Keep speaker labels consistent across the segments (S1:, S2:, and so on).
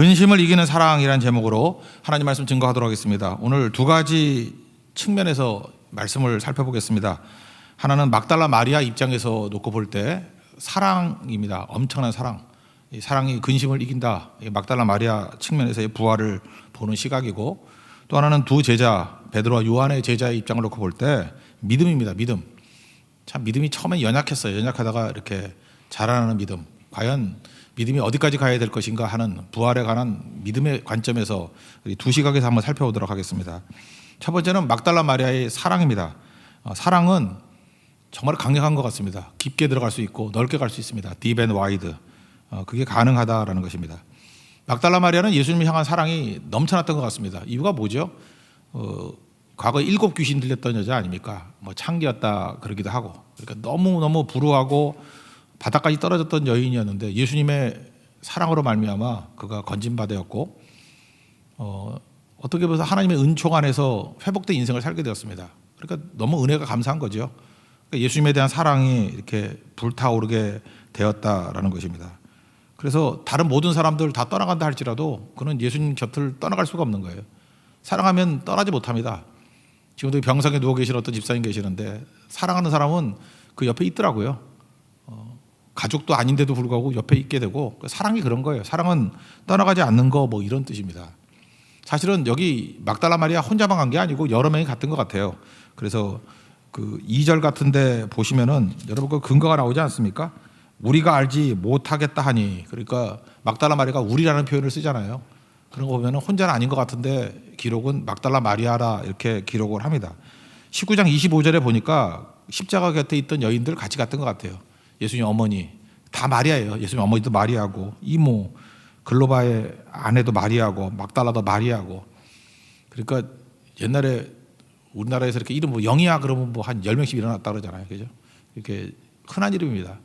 S1: 근심을 이기는 사랑이라는 제목으로 하나님 말씀 증거하도록 하겠습니다. 오늘 두 가지 측면에서 말씀을 살펴보겠습니다. 하나는 막달라 마리아 입장에서 놓고 볼 때 사랑입니다. 엄청난 사랑. 이 사랑이 근심을 이긴다. 막달라 마리아 측면에서의 부활을 보는 시각이고, 또 하나는 두 제자 베드로와 요한의 제자의 입장을 놓고 볼 때 믿음입니다. 믿음. 참 믿음이 처음에 연약했어요. 연약하다가 이렇게 자라나는 믿음. 과연 믿음이 어디까지 가야 될 것인가 하는 부활에 관한 믿음의 관점에서 두 시각에서 한번 살펴보도록 하겠습니다. 첫 번째는 막달라 마리아의 사랑입니다. 사랑은 정말 강력한 것 같습니다. 깊게 들어갈 수 있고 넓게 갈 수 있습니다. Deep and wide. 그게 가능하다라는 것입니다. 막달라 마리아는 예수님을 향한 사랑이 넘쳐났던 것 같습니다. 이유가 뭐죠? 과거에 7 귀신 들렸던 여자 아닙니까? 뭐 창기였다 그러기도 하고, 그러니까 너무 불우하고 바닥까지 떨어졌던 여인이었는데 예수님의 사랑으로 말미암아 그가 건진바되었고, 어떻게 보면 하나님의 은총 안에서 회복된 인생을 살게 되었습니다. 그러니까 너무 은혜가 감사한 거죠. 그러니까 예수님에 대한 사랑이 이렇게 불타오르게 되었다라는 것입니다. 그래서 다른 모든 사람들 다 떠나간다 할지라도 그는 예수님 곁을 떠나갈 수가 없는 거예요. 사랑하면 떠나지 못합니다. 지금도 병상에 누워 계신 어떤 집사님 계시는데 사랑하는 사람은 그 옆에 있더라고요. 가족도 아닌데도 불구하고 옆에 있게 되고, 사랑이 그런 거예요. 사랑은 떠나가지 않는 거, 뭐 이런 뜻입니다. 사실은 여기 막달라 마리아 혼자만 간 게 아니고 여러 명이 갔던 것 같아요. 그래서 그 2절 같은데 보시면은 여러분 그 근거가 나오지 않습니까? 우리가 알지 못하겠다 하니, 그러니까 막달라 마리아가 우리라는 표현을 쓰잖아요. 그런 거 보면은 혼자는 아닌 것 같은데 기록은 막달라 마리아라 이렇게 기록을 합니다. 19장 25절에 보니까 십자가 곁에 있던 여인들 같이 갔던 것 같아요. 예수님 어머니 다 마리아예요. 예수님 어머니도 마리아고, 이모 글로바의 아내도 마리아고, 막달라도 마리아고. 그러니까 옛날에 우리나라에서 이렇게 이름 뭐 영이야 그러면 뭐 한 10명씩 일어났다 그러잖아요. 그죠? 이렇게 흔한 이름입니다.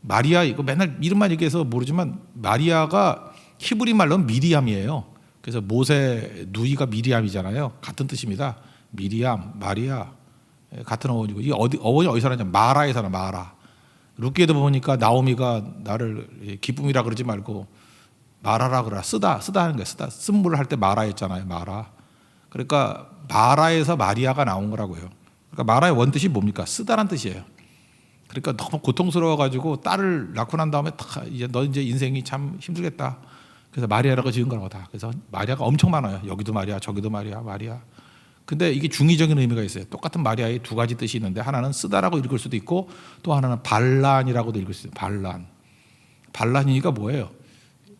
S1: 마리아, 이거 맨날 이름만 얘기해서 모르지만 마리아가 히브리 말로는 미리암이에요. 그래서 모세 누이가 미리암이잖아요. 같은 뜻입니다. 미리암, 마리아 같은 어원이고, 이 어원이 어디서 나냐? 마라에서 나. 마라. 룻기에도 보니까 나오미가 나를 기쁨이라 그러지 말고 마라라 그러라. 쓰다 하는 거예요. 쓰다. 쓴물을 할 때 마라 했잖아요. 마라. 그러니까 마라에서 마리아가 나온 거라고요. 그러니까 마라의 원뜻이 뭡니까? 쓰다란 뜻이에요. 그러니까 너무 고통스러워가지고 딸을 낳고 난 다음에 이제 너 이제 인생이 참 힘들겠다. 그래서 마리아라고 지은 거라고 다. 그래서 마리아가 엄청 많아요. 여기도 마리아, 저기도 마리아. 근데 이게 중의적인 의미가 있어요. 똑같은 마리아의 두 가지 뜻이 있는데, 하나는 쓰다라고 읽을 수도 있고, 또 하나는 반란이라고도 읽을 수 있어요. 반란이니까 뭐예요?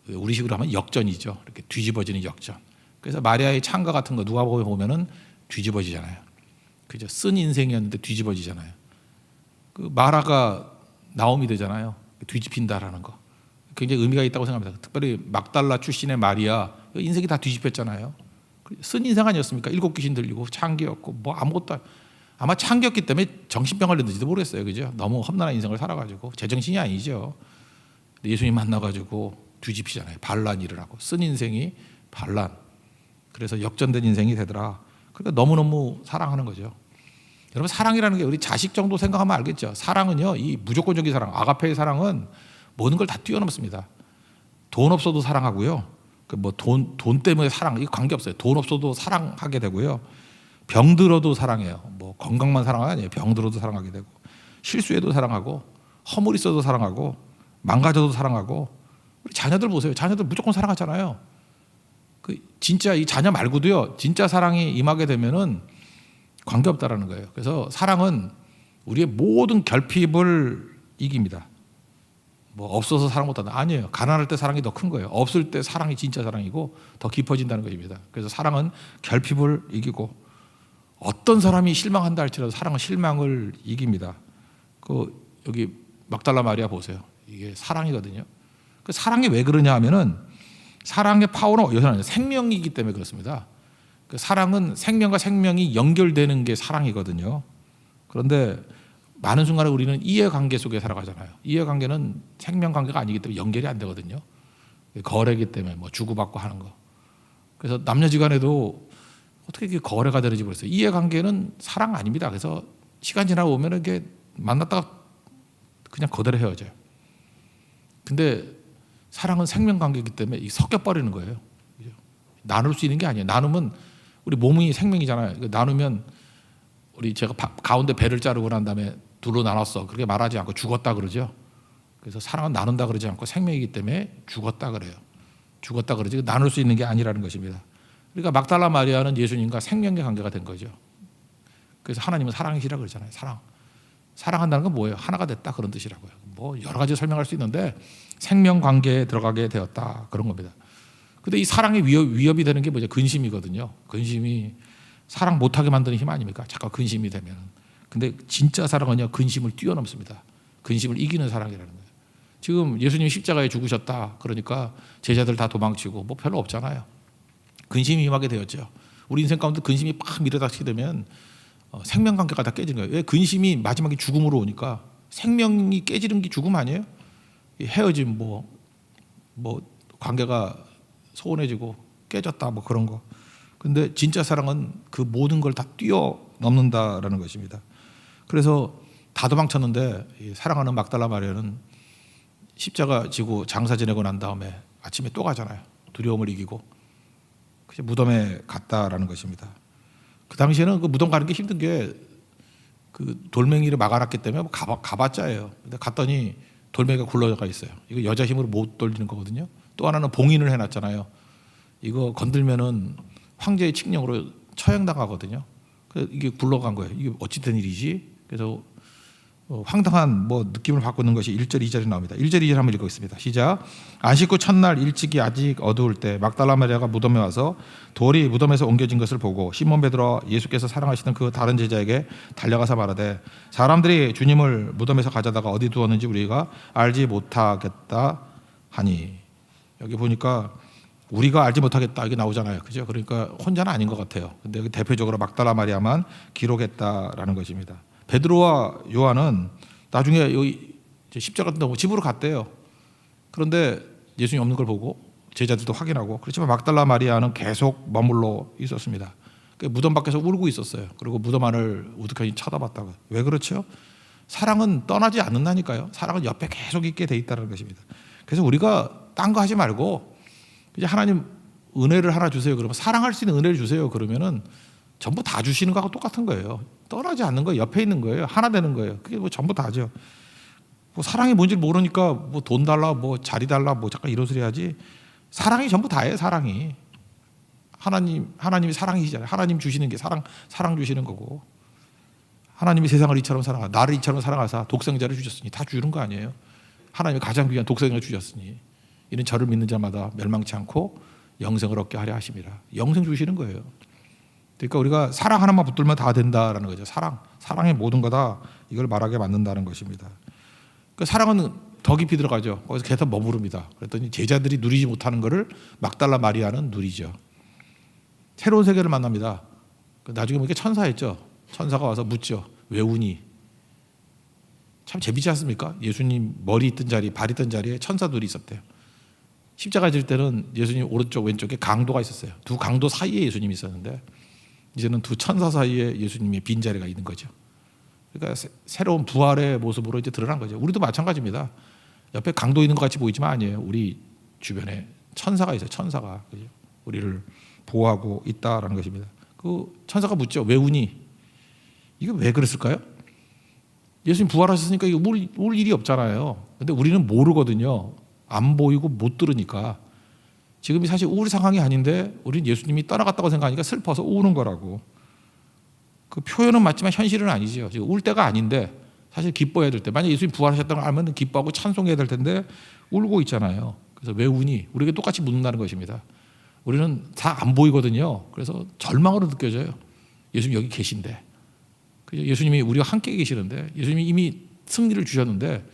S1: 우리식으로 하면 역전이죠. 이렇게 뒤집어지는 역전. 그래서 마리아의 창가 같은 거 누가 보면은 뒤집어지잖아요. 그죠? 쓴 인생이었는데 뒤집어지잖아요. 그 마라가 나옴이 되잖아요. 뒤집힌다라는 거. 굉장히 의미가 있다고 생각합니다. 특별히 막달라 출신의 마리아, 인생이 다 뒤집혔잖아요. 쓴 인생 아니었습니까? 7 귀신 들리고 창기였고 뭐 아무것도, 아마 창기였기 때문에 정신병 걸렸는지도 모르겠어요. 그죠? 너무 험난한 인생을 살아가지고 제정신이 아니죠. 예수님 만나가지고 뒤집히잖아요. 반란이 일어나고, 쓴 인생이 반란. 그래서 역전된 인생이 되더라. 그러니까 너무너무 사랑하는 거죠. 여러분, 사랑이라는 게 우리 자식 정도 생각하면 알겠죠. 사랑은요, 이 무조건적인 사랑, 아가페의 사랑은 모든 걸 다 뛰어넘습니다. 돈 없어도 사랑하고요. 뭐 돈 때문에 사랑, 이거 관계없어요. 돈 없어도 사랑하게 되고요. 병들어도 사랑해요. 뭐 건강만 사랑이 아니에요. 병들어도 사랑하게 되고, 실수해도 사랑하고, 허물 있어도 사랑하고, 망가져도 사랑하고. 우리 자녀들 보세요. 자녀들 무조건 사랑하잖아요. 그 진짜 이 자녀 말고도요, 진짜 사랑이 임하게 되면은 관계없다라는 거예요. 그래서 사랑은 우리의 모든 결핍을 이깁니다. 뭐 없어서 사랑 못한다, 아니에요. 가난할 때 사랑이 더 큰 거예요. 없을 때 사랑이 진짜 사랑이고 더 깊어진다는 것입니다. 그래서 사랑은 결핍을 이기고, 어떤 사람이 실망한다 할지라도 사랑은 실망을 이깁니다. 그 여기 막달라 마리아 보세요. 이게 사랑이거든요. 그 사랑이 왜 그러냐 하면은, 사랑의 파워는 여전히 생명이기 때문에 그렇습니다. 그 사랑은 생명과 생명이 연결되는 게 사랑이거든요. 그런데 많은 순간에 우리는 이해관계 속에 살아가잖아요. 이해관계는 생명관계가 아니기 때문에 연결이 안 되거든요. 거래이기 때문에 뭐 주고받고 하는 거. 그래서 남녀지간에도 어떻게 이게 거래가 되는지 모르겠어요. 이해관계는 사랑 아닙니다. 그래서 시간 지나고 보면 이게 만났다가 그냥 그대로 헤어져요. 근데 사랑은 생명관계이기 때문에 섞여버리는 거예요. 나눌 수 있는 게 아니에요. 나누면 우리 몸이 생명이잖아요. 나누면 우리 제가 가운데 배를 자르고 난 다음에 둘로 나눴어. 그렇게 말하지 않고 죽었다 그러죠. 그래서 사랑은 나눈다 그러지 않고 생명이기 때문에 죽었다 그래요. 죽었다 그러지 나눌 수 있는 게 아니라는 것입니다. 그러니까 막달라 마리아는 예수님과 생명의 관계가 된 거죠. 그래서 하나님은 사랑이시라 그러잖아요. 사랑한다는 건 뭐예요? 하나가 됐다 그런 뜻이라고요. 뭐 여러 가지 설명할 수 있는데 생명 관계에 들어가게 되었다 그런 겁니다. 근데 이 사랑의 위협이 되는 게 뭐죠? 근심이거든요. 근심이 사랑 못하게 만드는 힘 아닙니까? 잠깐 근심이 되면. 근데 진짜 사랑은요, 근심을 뛰어넘습니다. 근심을 이기는 사랑이라는 거예요. 지금 예수님이 십자가에 죽으셨다 그러니까 제자들 다 도망치고 뭐 별로 없잖아요. 근심이 임하게 되었죠. 우리 인생 가운데 근심이 팍 밀어닥치게 되면 생명관계가 다 깨지는 거예요. 왜? 근심이 마지막에 죽음으로 오니까. 생명이 깨지는 게 죽음 아니에요? 헤어짐 뭐 관계가 소원해지고 깨졌다 뭐 그런 거. 근데 진짜 사랑은 그 모든 걸 다 뛰어넘는다라는 것입니다. 그래서 다 도망쳤는데 사랑하는 막달라 마리아는 십자가 지고 장사 지내고 난 다음에 아침에 또 가잖아요. 두려움을 이기고 무덤에 갔다라는 것입니다. 그 당시에는 그 무덤 가는 게 힘든 게 그 돌멩이를 막아놨기 때문에 가봤자예요. 근데 갔더니 돌멩이가 굴러가 있어요. 이거 여자 힘으로 못 돌리는 거거든요. 또 하나는 봉인을 해놨잖아요. 이거 건들면은 황제의 칙령으로 처형당하거든요. 그래서 이게 굴러간 거예요. 이게 어찌된 일이지? 그래서 황당한 느낌을 받고 있는 것이 1절 2절에 나옵니다. 1절 2절 한번 읽겠습니다. 시작. 안식 후 첫날 일찍이 아직 어두울 때 막달라 마리아가 무덤에 와서 돌이 무덤에서 옮겨진 것을 보고 시몬 베드로와 예수께서 사랑하시던 그 다른 제자에게 달려가서 말하되 사람들이 주님을 무덤에서 가져다가 어디 두었는지 우리가 알지 못하겠다 하니. 여기 보니까 우리가 알지 못하겠다 이게 나오잖아요. 그죠? 그러니까 혼자는 아닌 것 같아요. 근데 여기 대표적으로 막달라 마리아만 기록했다라는 것입니다. 베드로와 요한은 나중에 여기 십자가 뜬다고 집으로 갔대요. 그런데 예수님 없는 걸 보고 제자들도 확인하고, 그렇지만 막달라 마리아는 계속 머물러 있었습니다. 무덤 밖에서 울고 있었어요. 그리고 무덤 안을 우두커니 쳐다봤다고. 왜 그렇죠? 사랑은 떠나지 않는다니까요. 사랑은 옆에 계속 있게 돼 있다는 것입니다. 그래서 우리가 딴 거 하지 말고 이제 하나님 은혜를 하나 주세요. 그러면 사랑할 수 있는 은혜를 주세요. 그러면은 전부 다 주시는 거하고 똑같은 거예요. 떠나지 않는 거예요. 옆에 있는 거예요. 하나 되는 거예요. 그게 전부 다죠. 사랑이 뭔지 모르니까 돈 달라, 자리 달라, 잠깐 이런 소리 하지. 사랑이 전부 다예요. 사랑이. 하나님이 사랑이시잖아요. 하나님 주시는 게 사랑 주시는 거고. 하나님이 세상을 이처럼 사랑하, 나를 이처럼 사랑하사 독생자를 주셨으니 다 주는 거 아니에요. 하나님이 가장 귀한 독생자를 주셨으니 이는 저를 믿는 자마다 멸망치 않고 영생을 얻게 하려 하심이라. 영생 주시는 거예요. 그러니까 우리가 사랑 하나만 붙들면 다 된다라는 거죠. 사랑의 모든 거다 이걸 말하게 만든다는 것입니다. 그 사랑은 더 깊이 들어가죠. 거기서 계속 머무릅니다. 그랬더니 제자들이 누리지 못하는 것을 막달라 마리아는 누리죠. 새로운 세계를 만납니다. 나중에 보니까 천사였죠. 천사가 와서 묻죠. 왜 우니? 참 재밌지 않습니까? 예수님 머리 있던 자리, 발 있던 자리에 천사 둘이 있었대요. 십자가 질 때는 예수님 오른쪽 왼쪽에 강도가 있었어요. 두 강도 사이에 예수님이 있었는데 이제는 두 천사 사이에 예수님의 빈자리가 있는 거죠. 그러니까 새로운 부활의 모습으로 이제 드러난 거죠. 우리도 마찬가지입니다. 옆에 강도 있는 것 같이 보이지만 아니에요. 우리 주변에 천사가 있어요. 천사가. 그죠? 우리를 보호하고 있다라는 것입니다. 그 천사가 묻죠. 왜 우니? 이거 왜 그랬을까요? 예수님 부활하셨으니까 이거 울 일이 없잖아요. 근데 우리는 모르거든요. 안 보이고 못 들으니까. 지금이 사실 우울 상황이 아닌데 우리는 예수님이 떠나갔다고 생각하니까 슬퍼서 우는 거라고. 그 표현은 맞지만 현실은 아니죠. 지금 울 때가 아닌데 사실 기뻐해야 될 때. 만약 예수님 부활하셨다는 걸 알면 기뻐하고 찬송해야 될 텐데 울고 있잖아요. 그래서 왜 우니? 우리에게 똑같이 묻는다는 것입니다. 우리는 다 안 보이거든요. 그래서 절망으로 느껴져요. 예수님 여기 계신데. 예수님이 우리와 함께 계시는데 예수님이 이미 승리를 주셨는데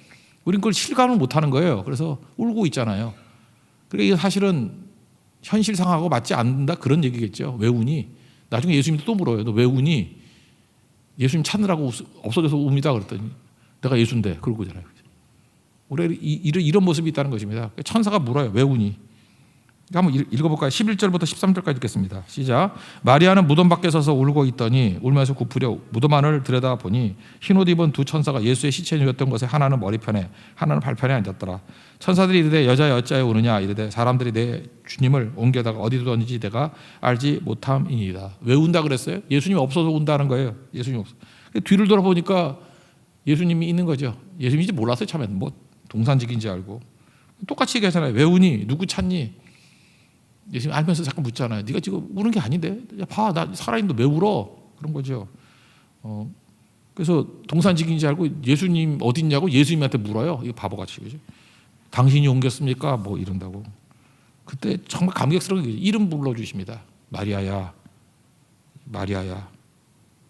S1: 우리는 그걸 실감을 못하는 거예요. 그래서 울고 있잖아요. 그러니까 이게 사실은 현실상하고 맞지 않는다 그런 얘기겠죠. 왜 우니? 나중에 예수님도 또 물어요. 너 왜 우니? 예수님 찾느라고 없어져서 웁니다. 그랬더니 내가 예수인데 그러고 있잖아요. 우리 이런 모습이 있다는 것입니다. 천사가 물어요. 왜 우니?
S2: 한번 읽어볼까요? 11절부터 13절까지 읽겠습니다. 시작. 마리아는 무덤 밖에 서서 울고 있더니 울면서 굽으려 무덤 안을 들여다보니 흰옷 입은 두 천사가 예수의 시체에 누웠던 것에 하나는 머리편에 하나는 발편에 앉았더라. 천사들이 이르되 여자여 어찌하여 우느냐 이르되 사람들이 내 주님을 옮겨다가 어디 두었는지 내가 알지 못함이니이다. 왜 운다 그랬어요? 예수님이 없어서 운다는 거예요. 예수님이 없어. 뒤를 돌아보니까 예수님이 있는 거죠. 예수님인지 몰랐어요. 처음에는 뭐 동산직인지 알고. 똑같이 얘기하잖아요. 왜 우니? 누구 찾니? 예수님 알면서 잠깐 묻잖아요. 네가 지금 우는 게 아닌데? 야, 봐, 나 살아있는데 왜 울어? 그런 거죠. 그래서 동산직인지 알고 예수님 어디 있냐고 예수님한테 물어요. 이거 바보같이. 그죠? 당신이 옮겼습니까? 뭐 이런다고. 그때 정말 감격스러운 이름 불러주십니다. 마리아야. 마리아야.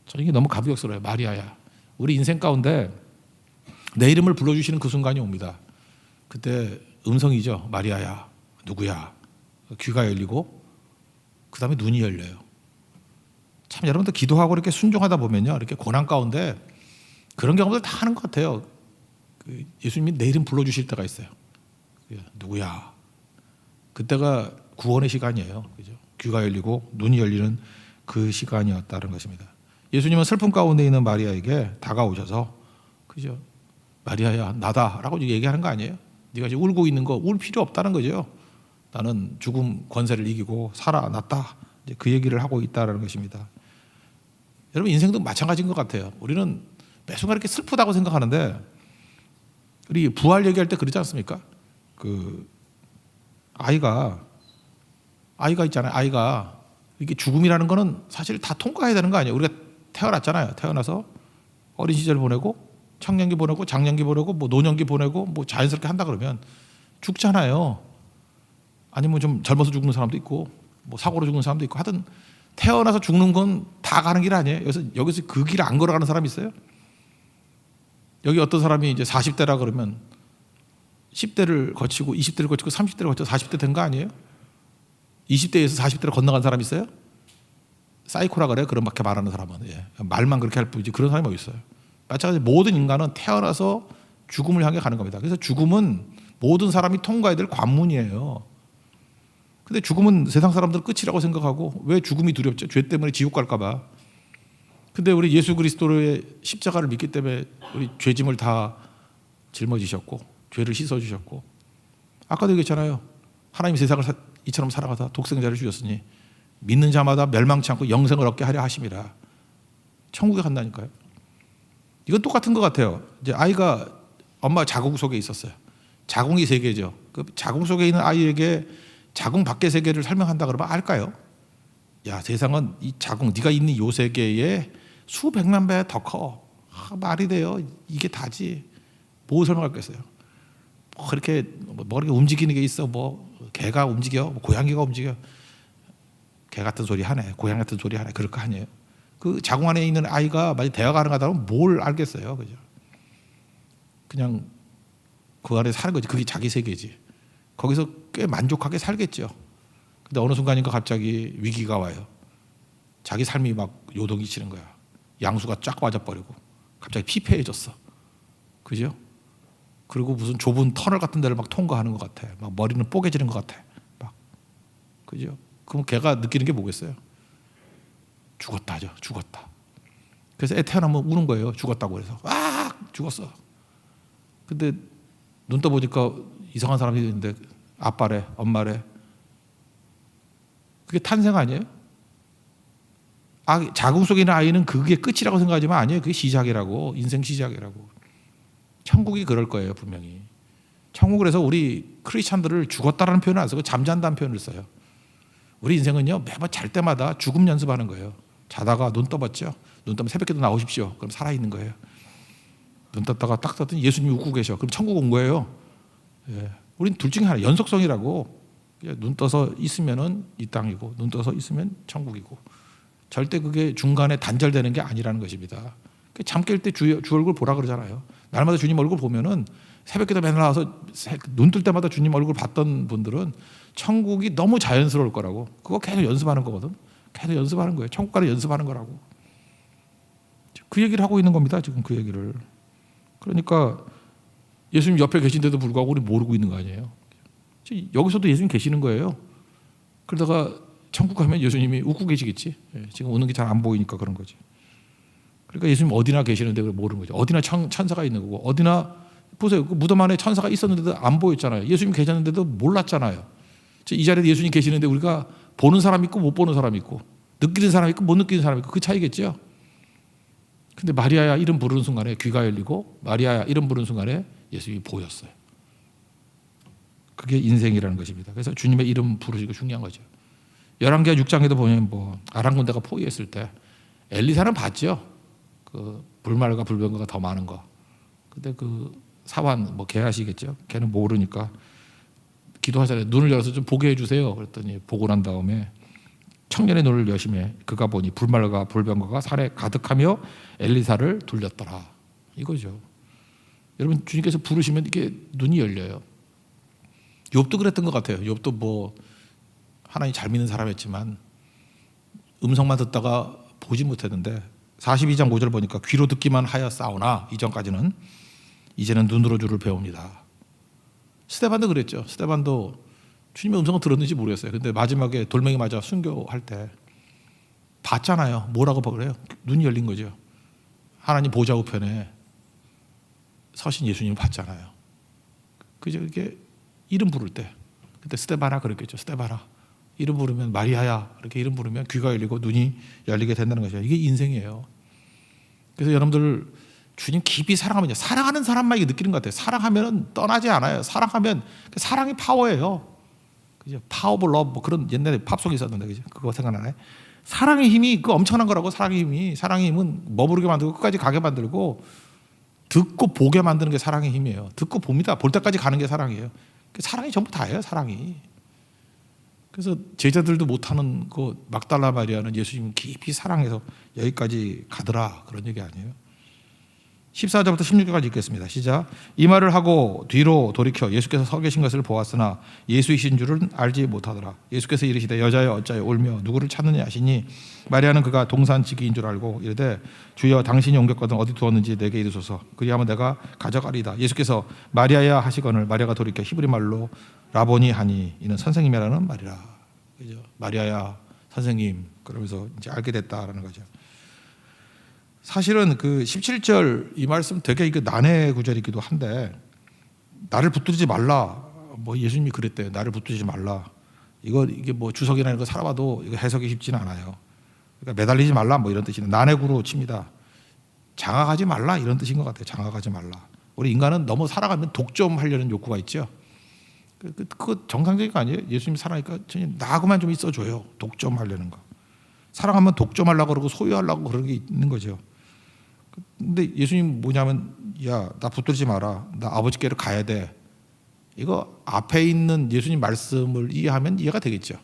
S2: 저는 이게 너무 감격스러워요. 마리아야. 우리 인생 가운데 내 이름을 불러주시는 그 순간이 옵니다. 그때 음성이죠. 마리아야. 누구야? 귀가 열리고 그 다음에 눈이 열려요. 참 여러분들 기도하고 이렇게 순종하다 보면요, 이렇게 고난 가운데 그런 경험들 다 하는 것 같아요. 예수님이 내 이름 불러주실 때가 있어요. 누구야? 그때가 구원의 시간이에요. 그죠? 귀가 열리고 눈이 열리는 그 시간이었다는 것입니다. 예수님은 슬픔 가운데 있는 마리아에게 다가오셔서, 그죠? 마리아야 나다라고 얘기하는 거 아니에요? 네가 지금 울고 있는 거 울 필요 없다는 거죠. 나는 죽음 권세를 이기고 살아났다. 이제 그 얘기를 하고 있다는 것입니다. 여러분 인생도 마찬가지인 것 같아요. 우리는 매 순간 이렇게 슬프다고 생각하는데 우리 부활 얘기할 때 그러지 않습니까? 그 아이가 있잖아요. 아이가 이게 죽음이라는 거는 사실 다 통과해야 되는 거 아니에요. 우리가 태어났잖아요. 태어나서 어린 시절 보내고 청년기 보내고 장년기 보내고 뭐 노년기 보내고 뭐 자연스럽게 한다 그러면 죽잖아요. 아니면 좀 젊어서 죽는 사람도 있고 뭐 사고로 죽는 사람도 있고 하여튼 태어나서 죽는 건 다 가는 길 아니에요. 여기서 그 길 안 걸어가는 사람이 있어요? 여기 어떤 사람이 이제 40대라 그러면 10대를 거치고 20대를 거치고 30대를 거쳐서 40대 된 거 아니에요? 20대에서 40대로 건너간 사람 있어요? 사이코라 그래요. 그런 밖에 말하는 사람은. 예. 말만 그렇게 할 뿐이지 그런 사람이 어디 있어요? 마찬가지로 모든 인간은 태어나서 죽음을 향해 가는 겁니다. 그래서 죽음은 모든 사람이 통과해야 될 관문이에요. 근데 죽음은 세상 사람들 끝이라고 생각하고 왜 죽음이 두렵죠? 죄 때문에 지옥 갈까 봐. 근데 우리 예수 그리스도의 십자가를 믿기 때문에 우리 죄짐을 다 짊어지셨고 죄를 씻어주셨고 아까도 얘기했잖아요. 하나님이 세상을 이처럼 살아가다 독생자를 주셨으니 믿는 자마다 멸망치 않고 영생을 얻게 하려 하심이라. 천국에 간다니까요. 이건 똑같은 것 같아요. 이제 아이가 엄마 자궁 속에 있었어요. 자궁이 세계죠. 그 자궁 속에 있는 아이에게 자궁 밖의 세계를 설명한다 그러면 알까요? 야, 세상은 이 자궁, 네가 있는 요 세계에 수백만 배 더 커. 말이 돼요. 이게 다지. 뭐 설명하겠어요? 뭐 그렇게 뭐 이렇게 움직이는 게 있어. 뭐 개가 움직여, 뭐 고양이가 움직여. 개 같은 소리 하네. 고양이 같은 소리 하네. 그럴 거 아니에요. 그 자궁 안에 있는 아이가 만약 대화가 가능하다면 뭘 알겠어요, 그죠? 그냥 그 안에 사는 거지. 그게 자기 세계지. 거기서 꽤 만족하게 살겠죠. 근데 어느 순간인가 갑자기 위기가 와요. 자기 삶이 막 요동이 치는 거야. 양수가 쫙 빠져버리고 갑자기 피폐해졌어. 그죠? 그리고 무슨 좁은 터널 같은 데를 막 통과하는 것 같아. 막 머리는 뽀개지는 것 같아. 막 그죠? 그럼 걔가 느끼는 게 뭐겠어요? 죽었다죠. 죽었다. 그래서 애 태어나면 우는 거예요. 죽었다고 해서. 아, 죽었어. 근데 눈 떠보니까 이상한 사람이 있는데 아빠래, 엄마래. 그게 탄생 아니에요? 자궁 속에 있는 아이는 그게 끝이라고 생각하지만 아니에요. 그게 시작이라고. 인생 시작이라고. 천국이 그럴 거예요. 분명히. 천국 그래서 우리 크리스찬들을 죽었다라는 표현을 안 쓰고 잠잔다는 표현을 써요. 우리 인생은요. 매번 잘 때마다 죽음 연습하는 거예요. 자다가 눈 떠봤죠. 눈 뜨면 새벽에도 나오십시오. 그럼 살아있는 거예요. 눈 떴다가 딱 떴더니 예수님이 웃고 계셔. 그럼 천국 온 거예요. 예. 우린 둘 중에 하나. 연속성이라고. 눈 떠서 있으면은 이 땅이고 눈 떠서 있으면 천국이고 절대 그게 중간에 단절되는 게 아니라는 것입니다. 잠 깰 때 주 얼굴 보라 그러잖아요. 날마다 주님 얼굴 보면은 새벽에도 맨날 나와서 눈 뜰 때마다 주님 얼굴 봤던 분들은 천국이 너무 자연스러울 거라고. 그거 계속 연습하는 거거든. 계속 연습하는 거예요. 천국 가는 연습하는 거라고. 그 얘기를 하고 있는 겁니다. 지금 그 얘기를. 그러니까 예수님 옆에 계신데도 불구하고 우리 모르고 있는 거 아니에요. 여기서도 예수님 계시는 거예요. 그러다가 천국 가면 예수님이 웃고 계시겠지. 지금 우는 게 잘 안 보이니까 그런 거지. 그러니까 예수님 어디나 계시는데 모르는 거죠. 어디나 천사가 있는 거고, 어디나 보세요. 그 무덤 안에 천사가 있었는데도 안 보였잖아요. 예수님 계셨는데도 몰랐잖아요. 이 자리에 예수님 계시는데 우리가 보는 사람 있고 못 보는 사람 있고, 느끼는 사람 있고 못 느끼는 사람 있고, 그 차이겠죠. 근데 마리아야 이름 부르는 순간에 귀가 열리고, 마리아야 이름 부르는 순간에 예수님이 보였어요. 그게 인생이라는 것입니다. 그래서 주님의 이름 부르시고 중요한 거죠. 열왕기하 6장에도 보면 뭐 아랑군대가 포위했을 때 엘리사는 봤죠. 그 불말과 불병거가 더 많은 거. 근데 그 사환 뭐 게하시겠죠. 걔는 모르니까 기도하잖아요. 눈을 열어서 좀 보게 해주세요. 그랬더니 보고 난 다음에 청년의 눈을 여심해 그가 보니 불말과 불병거가 산에 가득하며 엘리사를 돌렸더라. 이거죠. 여러분 주님께서 부르시면 이게 눈이 열려요. 욥도 그랬던 것 같아요. 욥도 뭐 하나님 잘 믿는 사람이었지만 음성만 듣다가 보지 못했는데 42장 5절 보니까 귀로 듣기만 하였사오나 이전까지는 이제는 눈으로 주를 배웁니다. 스데반도 그랬죠. 스데반도 주님의 음성을 들었는지 모르겠어요. 근데 마지막에 돌멩이 맞아 순교할 때 봤잖아요. 뭐라고 그래요? 눈이 열린 거죠. 하나님 보좌 우편에 서신 예수님을 봤잖아요. 그죠? 이게 이름 부를 때 그때 스데바나 그랬겠죠. 스데바나 이름 부르면 마리아야 이렇게 이름 부르면 귀가 열리고 눈이 열리게 된다는 거죠. 이게 인생이에요. 그래서 여러분들 주님 깊이 사랑하면 사랑하는 사람만 이게 느끼는 것 같아요. 사랑하면 떠나지 않아요. 사랑하면 사랑이 파워예요. 그죠? 파워블 러브 뭐 그런 옛날에 팝송이 있었는데 그죠? 그거 생각나네. 사랑의 힘이 그 엄청난 거라고. 사랑의 힘은 머무르게 만들고 끝까지 가게 만들고 듣고 보게 만드는 게 사랑의 힘이에요. 듣고 봅니다. 볼 때까지 가는 게 사랑이에요. 사랑이 전부 다예요. 사랑이. 그래서 제자들도 못하는 그 막달라 마리아는 예수님을 깊이 사랑해서 여기까지 가더라 그런 얘기 아니에요. 14절부터 16절까지 읽겠습니다. 시작. 이 말을 하고 뒤로 돌이켜 예수께서 서 계신 것을 보았으나 예수이신 줄은 알지 못하더라. 예수께서 이르시되 여자여 어찌하여 울며 누구를 찾느냐 하시니 마리아는 그가 동산지기인 줄 알고 이르되 주여 당신이 옮겼거든 어디 두었는지 내게 이르소서 그리하면 내가 가져가리이다. 예수께서 마리아야 하시거늘 마리아가 돌이켜 히브리 말로 라보니 하니 이는 선생님이라는 말이라. 그죠? 마리아야 선생님 그러면서 이제 알게 됐다라는 거죠. 사실은 그 17절 이 말씀 되게 이거 난해 구절이기도 한데 나를 붙들지 말라. 뭐 예수님이 그랬대요. 나를 붙들지 말라. 이게 뭐 주석이나 이런 거 살아봐도 이거 해석이 쉽지는 않아요. 그러니까 매달리지 말라 뭐 이런 뜻이는 난해구로 칩니다. 장악하지 말라 이런 뜻인 것 같아요. 장악하지 말라. 우리 인간은 너무 살아가면 독점하려는 욕구가 있죠. 그거 정상적인 거 아니에요? 예수님 사랑하니까 나하고만 좀 있어줘요. 독점하려는 거. 사랑하면 독점하려고 그러고 소유하려고 그런 게 있는 거죠. 근데 예수님 뭐냐면 야, 나 붙들지 마라. 나 아버지께로 가야 돼. 이거 앞에 있는 예수님 말씀을 이해하면 이해가 되겠죠.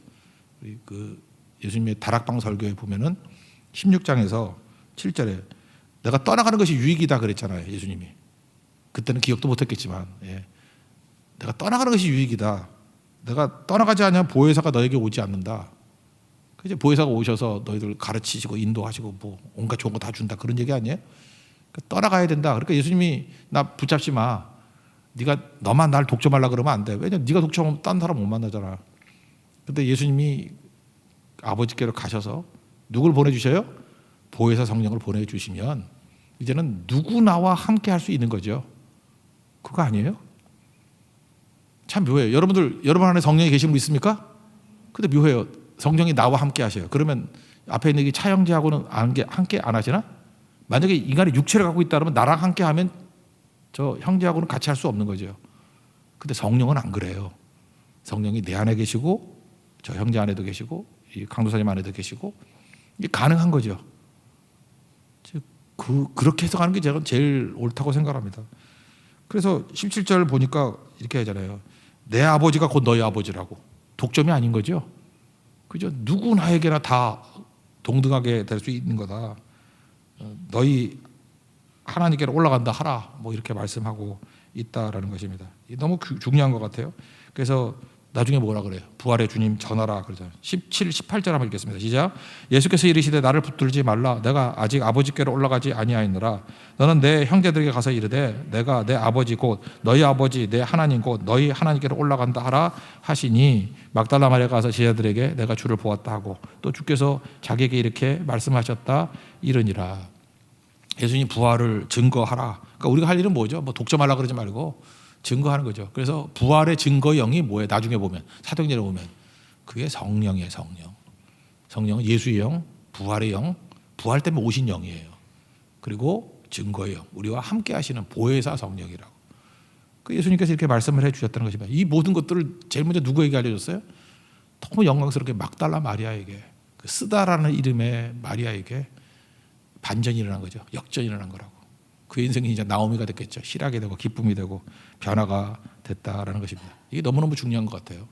S2: 그 예수님의 다락방 설교에 보면은 16장에서 7절에 내가 떠나가는 것이 유익이다 그랬잖아요. 예수님이. 그때는 기억도 못했겠지만 내가 떠나가는 것이 유익이다. 내가 떠나가지 않으면 보혜사가 너에게 오지 않는다. 그죠? 보혜사가 오셔서 너희들 가르치시고 인도하시고 뭐 온갖 좋은 거 다 준다 그런 얘기 아니에요? 그러니까 떠나가야 된다. 그러니까 예수님이 나 붙잡지 마. 네가 너만 날 독점하려 그러면 안 돼. 왜냐면 네가 독점하면 딴 사람 못 만나잖아. 근데 예수님이 아버지께로 가셔서 누굴 보내주셔요? 보혜사 성령을 보내주시면 이제는 누구나와 함께 할 수 있는 거죠. 그거 아니에요? 참 묘해요. 여러분 안에 성령이 계신 분 있습니까? 근데 묘해요. 성령이 나와 함께 하셔요. 그러면 앞에 있는 이 차형제하고는 함께 안 하시나? 만약에 인간이 육체를 갖고 있다면 나랑 함께 하면 저 형제하고는 같이 할 수 없는 거죠. 근데 성령은 안 그래요. 성령이 내 안에 계시고 저 형제 안에도 계시고 이 강도사님 안에도 계시고 이게 가능한 거죠. 그렇게 해석하는 게 제가 제일 옳다고 생각합니다. 그래서 17절 보니까 이렇게 하잖아요. 내 아버지가 곧 너희 아버지라고. 독점이 아닌 거죠. 그죠? 누구나에게나 다 동등하게 될 수 있는 거다. 너희 하나님께로 올라간다 하라. 뭐 이렇게 말씀하고 있다라는 것입니다. 너무 중요한 것 같아요. 그래서 나중에 뭐라 그래요? 부활의 주님 전하라 그러잖아요. 17, 18절 한번 읽겠습니다. 시작. 예수께서 이르시되 나를 붙들지 말라. 내가 아직 아버지께로 올라가지 아니하였노라. 너는 내 형제들에게 가서 이르되 내가 내 아버지 곧 너희 아버지 내 하나님 곧 너희 하나님께로 올라간다 하라 하시니 막달라 마리아가 가서 제자들에게 내가 주를 보았다 하고 또 주께서 자기에게 이렇게 말씀하셨다 이르니라. 예수님 부활을 증거하라. 그러니까 우리가 할 일은 뭐죠? 뭐 독점하려고 그러지 말고 증거하는 거죠. 그래서 부활의 증거 영이 뭐예요? 나중에 보면 사도행전에 보면 그게 성령이에요. 성령은 예수의 영, 부활의 영, 부활 때문에 오신 영이에요. 그리고 증거의 영, 우리와 함께 하시는 보혜사 성령이라고. 그 예수님께서 이렇게 말씀을 해주셨다는 것입니다. 이 모든 것들을 제일 먼저 누구에게 알려줬어요? 너무 영광스럽게 막달라 마리아에게, 그 쓰다라는 이름의 마리아에게 반전이 일어난 거죠. 역전이 일어난 거라고. 그 인생이 이제 나오미가 됐겠죠. 희락이 되고 기쁨이 되고 변화가 됐다라는 것입니다. 이게 너무너무 중요한 것 같아요.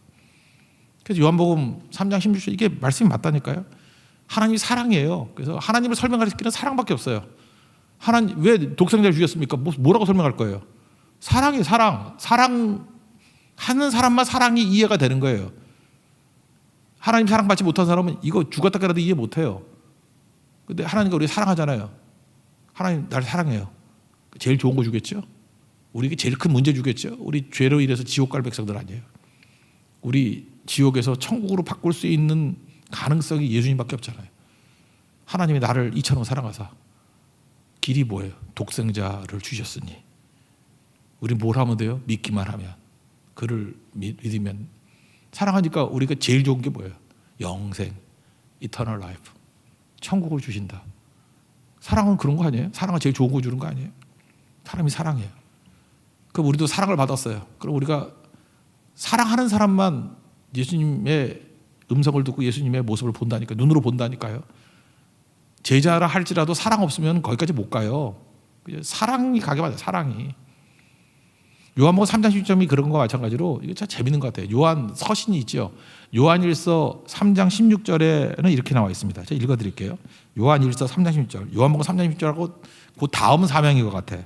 S2: 그래서 요한복음 3장 16절 이게 말씀이 맞다니까요. 하나님이 사랑이에요. 그래서 하나님을 설명할 수 있는 사랑밖에 없어요. 하나님 왜 독생자를 주셨습니까? 뭐라고 설명할 거예요? 사랑이에요. 사랑하는 사람만 사랑이 이해가 되는 거예요. 하나님 사랑받지 못한 사람은 이거 죽었다 깨라도 이해 못해요. 근데 하나님과 우리 사랑하잖아요. 하나님 나를 사랑해요. 제일 좋은 거 주겠죠? 우리에게 제일 큰 문제 주겠죠? 우리 죄로 인해서 지옥 갈 백성들 아니에요. 우리 지옥에서 천국으로 바꿀 수 있는 가능성이 예수님밖에 없잖아요. 하나님이 나를 이처럼 사랑하사 길이 뭐예요? 독생자를 주셨으니 우리 뭘 하면 돼요? 믿기만 하면, 그를 믿으면. 사랑하니까 우리가 제일 좋은 게 뭐예요? 영생, 이터널 라이프, 천국을 주신다. 사랑은 그런 거 아니에요? 사랑은 제일 좋은 거 주는 거 아니에요? 사람이 사랑해요. 그럼 우리도 사랑을 받았어요. 그럼 우리가 사랑하는 사람만 예수님의 음성을 듣고 예수님의 모습을 본다니까, 눈으로 본다니까요. 제자라 할지라도 사랑 없으면 거기까지 못 가요. 사랑이 가게 맞아요. 사랑이. 요한복음 3장 16절이 그런 거와 마찬가지로 이거 참 재밌는 것 같아요. 요한 서신이 있죠. 요한일서 3장 16절에는 이렇게 나와 있습니다. 제가 읽어드릴게요. 요한일서 3장 16절. 요한복음 3장 16절하고 그 다음 사명인 것 같아.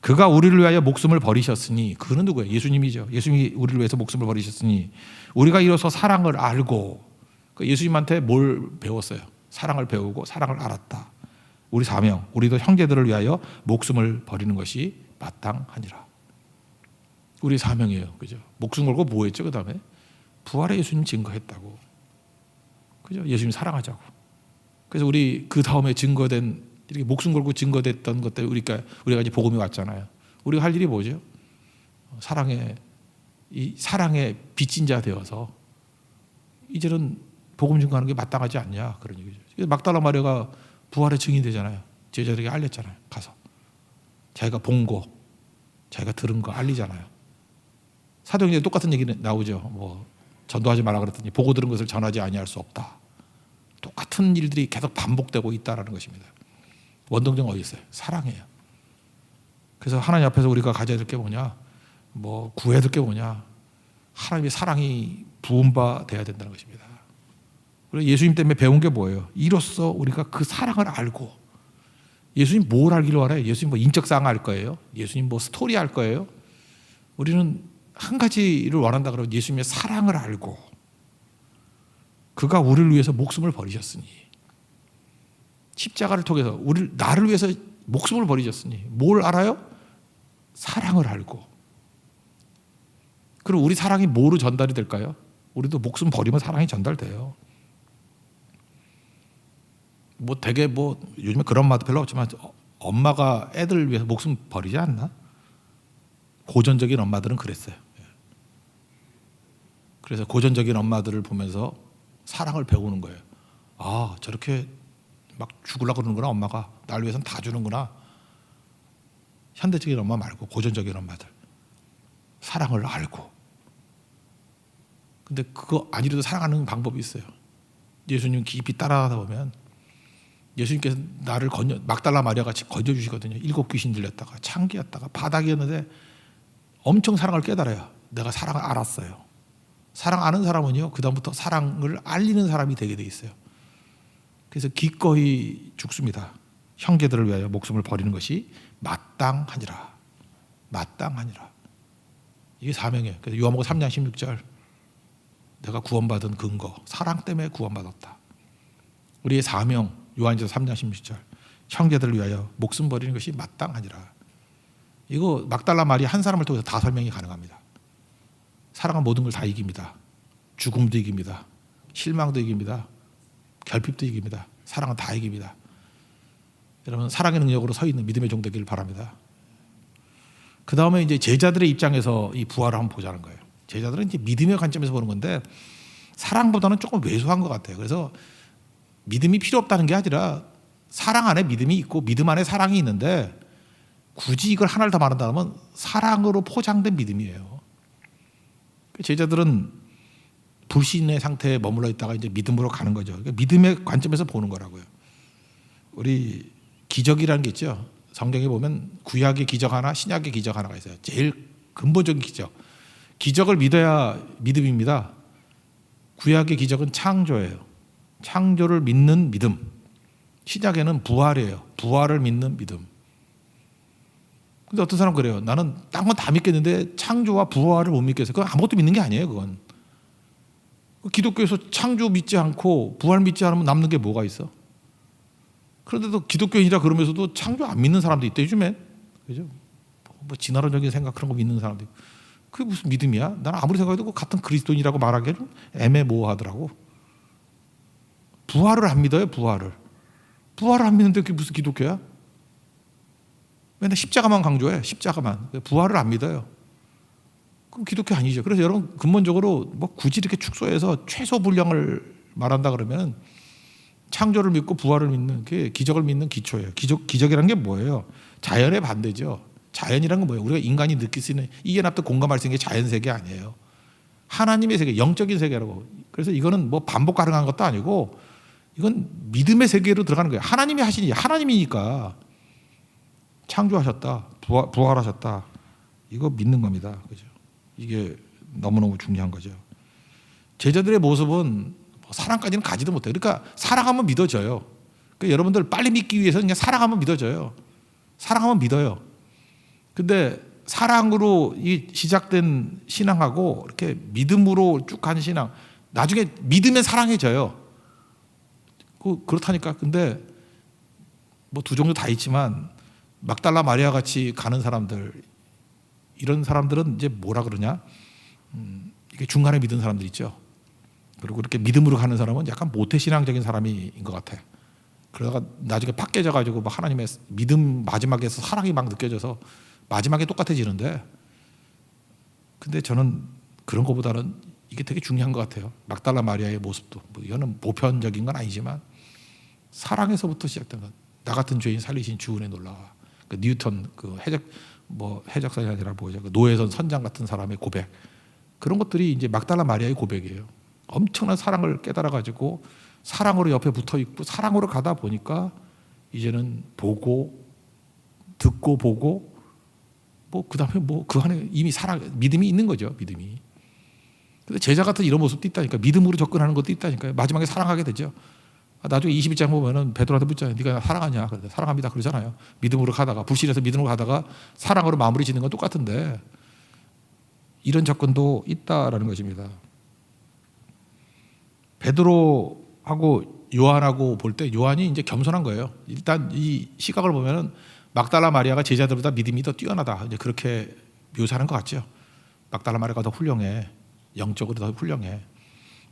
S2: 그가 우리를 위하여 목숨을 버리셨으니, 그는 누구예요? 예수님이죠. 예수님이 우리를 위해서 목숨을 버리셨으니 우리가 이로써 사랑을 알고, 예수님한테 뭘 배웠어요? 사랑을 배우고 사랑을 알았다. 우리 사명, 우리도 형제들을 위하여 목숨을 버리는 것이 마땅하니라. 우리 사명이에요. 그죠? 목숨 걸고 뭐 했죠? 그 다음에 부활의 예수님 증거했다고. 그죠? 예수님 사랑하자고. 그래서 우리 그 다음에 증거된, 이렇게 목숨 걸고 증거됐던 것들 우리가 이제 복음이 왔잖아요. 우리가 할 일이 뭐죠? 사랑의 빚진 자 되어서 이제는 복음 증거하는 게 마땅하지 않냐, 그런 얘기죠. 그래서 막달라 마리아가 부활의 증인이 되잖아요. 제자들에게 알렸잖아요. 가서 자기가 본 거, 자기가 들은 거 알리잖아요. 사도행전에 똑같은 얘기 나오죠. 뭐 전도하지 말라 그랬더니 보고 들은 것을 전하지 아니할 수 없다. 똑같은 일들이 계속 반복되고 있다라는 것입니다. 원동력은 어디 있어요? 사랑이에요. 그래서 하나님 앞에서 우리가 가져야 될 게 뭐냐, 뭐 구해야 될 게 뭐냐, 하나님의 사랑이 부은 바 돼야 된다는 것입니다. 그리고 예수님 때문에 배운 게 뭐예요? 이로써 우리가 그 사랑을 알고. 예수님 뭘 알기를 원해요? 예수님 뭐 인적사항 알 거예요? 예수님 뭐 스토리 알 거예요? 우리는 한 가지를 원한다 그러면 예수님의 사랑을 알고, 그가 우리를 위해서 목숨을 버리셨으니, 십자가를 통해서 나를 위해서 목숨을 버리셨으니 뭘 알아요? 사랑을 알고. 그럼 우리 사랑이 뭐로 전달이 될까요? 우리도 목숨 버리면 사랑이 전달돼요. 뭐 되게 뭐 요즘에 그런 말도 별로 없지만 엄마가 애들을 위해서 목숨 버리지 않나? 고전적인 엄마들은 그랬어요. 그래서 고전적인 엄마들을 보면서 사랑을 배우는 거예요. 아, 저렇게 막 죽으려고 그러는구나. 엄마가 날 위해서는 다 주는구나. 현대적인 엄마 말고 고전적인 엄마들, 사랑을 알고. 근데 그거 아니라도 사랑하는 방법이 있어요. 예수님 깊이 따라가다 보면 예수님께서 나를 막달라 마리아 같이 건져주시거든요. 7 귀신 들렸다가 창기였다가 바닥이었는데 엄청 사랑을 깨달아요. 내가 사랑을 알았어요. 사랑 아는 사람은요, 그 다음부터 사랑을 알리는 사람이 되게 돼 있어요. 그래서 기꺼이 죽습니다. 형제들을 위하여 목숨을 버리는 것이 마땅하니라. 마땅하니라. 이게 사명이에요. 그래서 요한복음 3장 16절
S1: 내가 구원받은 근거, 사랑 때문에 구원받았다. 우리의 사명, 요한일서 3장 16절. 형제들을 위하여 목숨 버리는 것이 마땅하니라. 이거 막달라 마리아 한 사람을 통해서 다 설명이 가능합니다. 사랑은 모든 걸 다 이깁니다. 죽음도 이깁니다. 실망도 이깁니다. 결핍도 이깁니다. 사랑은 다 이깁니다. 여러분 사랑의 능력으로 서 있는 믿음의 종 되기를 바랍니다. 그 다음에 이제 제자들의 입장에서 이 부활을 한번 보자는 거예요. 제자들은 이제 믿음의 관점에서 보는 건데 사랑보다는 조금 왜소한 것 같아요. 그래서 믿음이 필요 없다는 게 아니라 사랑 안에 믿음이 있고 믿음 안에 사랑이 있는데 굳이 이걸 하나를 더 말한다면 사랑으로 포장된 믿음이에요. 제자들은 불신의 상태에 머물러 있다가 이제 믿음으로 가는 거죠. 그러니까 믿음의 관점에서 보는 거라고요. 우리 기적이라는 게 있죠. 성경에 보면 구약의 기적 하나, 신약의 기적 하나가 있어요. 제일 근본적인 기적. 기적을 믿어야 믿음입니다. 구약의 기적은 창조예요. 창조를 믿는 믿음. 신약에는 부활이에요. 부활을 믿는 믿음. 근데 어떤 사람 그래요. 나는 딴 건 다 믿겠는데 창조와 부활을 못 믿겠어요. 그건 아무것도 믿는 게 아니에요. 그건. 기독교에서 창조 믿지 않고 부활 믿지 않으면 남는 게 뭐가 있어? 그런데도 기독교인이라 그러면서도 창조 안 믿는 사람도 있대 요즘에. 그죠? 뭐 진화론적인 생각 그런 거 믿는 사람도 있고. 그게 무슨 믿음이야? 나는 아무리 생각해도 같은 그리스도인이라고 말하기는 애매모호하더라고. 부활을 안 믿어요. 부활을 안 믿는데 그게 무슨 기독교야? 맨날 십자가만 강조해. 십자가만. 부활을 안 믿어요. 그럼 기독교 아니죠. 그래서 여러분 근본적으로 뭐 굳이 이렇게 축소해서 최소 분량을 말한다 그러면 창조를 믿고 부활을 믿는 게 기적을 믿는 기초예요. 기적이라는 게 뭐예요? 자연의 반대죠. 자연이라는 건 뭐예요? 우리가 인간이 느낄 수 있는 이해납득 공감할 수 있는 게 자연 세계 아니에요. 하나님의 세계, 영적인 세계라고. 그래서 이거는 뭐 반복 가능한 것도 아니고 이건 믿음의 세계로 들어가는 거예요. 하나님이 하신 일, 하나님이니까 창조하셨다, 부활하셨다. 이거 믿는 겁니다. 그죠? 이게 너무너무 중요한 거죠. 제자들의 모습은 사랑까지는 가지도 못해요. 그러니까 사랑하면 믿어져요. 그러니까 여러분들 빨리 믿기 위해서 그냥 사랑하면 믿어져요. 사랑하면 믿어요. 근데 사랑으로 시작된 신앙하고 이렇게 믿음으로 쭉 간 신앙, 나중에 믿으면 사랑해져요. 그렇다니까. 근데 뭐 두 종류 다 있지만 막달라 마리아 같이 가는 사람들, 이런 사람들은 이제 뭐라 그러냐? 이게 중간에 믿은 사람들 있죠. 그리고 이렇게 믿음으로 가는 사람은 약간 모태신앙적인 사람인 것 같아. 그러다가 나중에 팍 깨져가지고 막 하나님의 믿음 마지막에서 사랑이 막 느껴져서 마지막에 똑같아지는데, 근데 저는 그런 것보다는 이게 되게 중요한 것 같아요. 막달라 마리아의 모습도 뭐 이거는 보편적인 건 아니지만 사랑에서부터 시작된 것. 나 같은 죄인 살리신 주 은혜 놀라워. 그 뉴턴 그 해적선이 아니라 뭐죠? 그 노예선 선장 같은 사람의 고백. 그런 것들이 이제 막달라 마리아의 고백이에요. 엄청난 사랑을 깨달아 가지고 사랑으로 옆에 붙어 있고 사랑으로 가다 보니까 이제는 보고 듣고 보고 뭐 그다음에 뭐 그 안에 이미 믿음이 있는 거죠. 믿음이. 근데 제자 같은 이런 모습도 있다니까. 믿음으로 접근하는 것도 있다니까요. 마지막에 사랑하게 되죠. 나중에 22장 보면은 베드로한테 묻잖아요. 네가 사랑하냐? 그런데 사랑합니다 그러잖아요. 믿음으로 가다가 불신에서 믿음으로 가다가 사랑으로 마무리 짓는 건 똑같은데 이런 접근도 있다라는 것입니다. 베드로하고 요한하고 볼 때 요한이 이제 겸손한 거예요. 일단 이 시각을 보면은 막달라 마리아가 제자들보다 믿음이 더 뛰어나다. 이제 그렇게 묘사하는 것 같죠. 막달라 마리아가 더 훌륭해. 영적으로 더 훌륭해.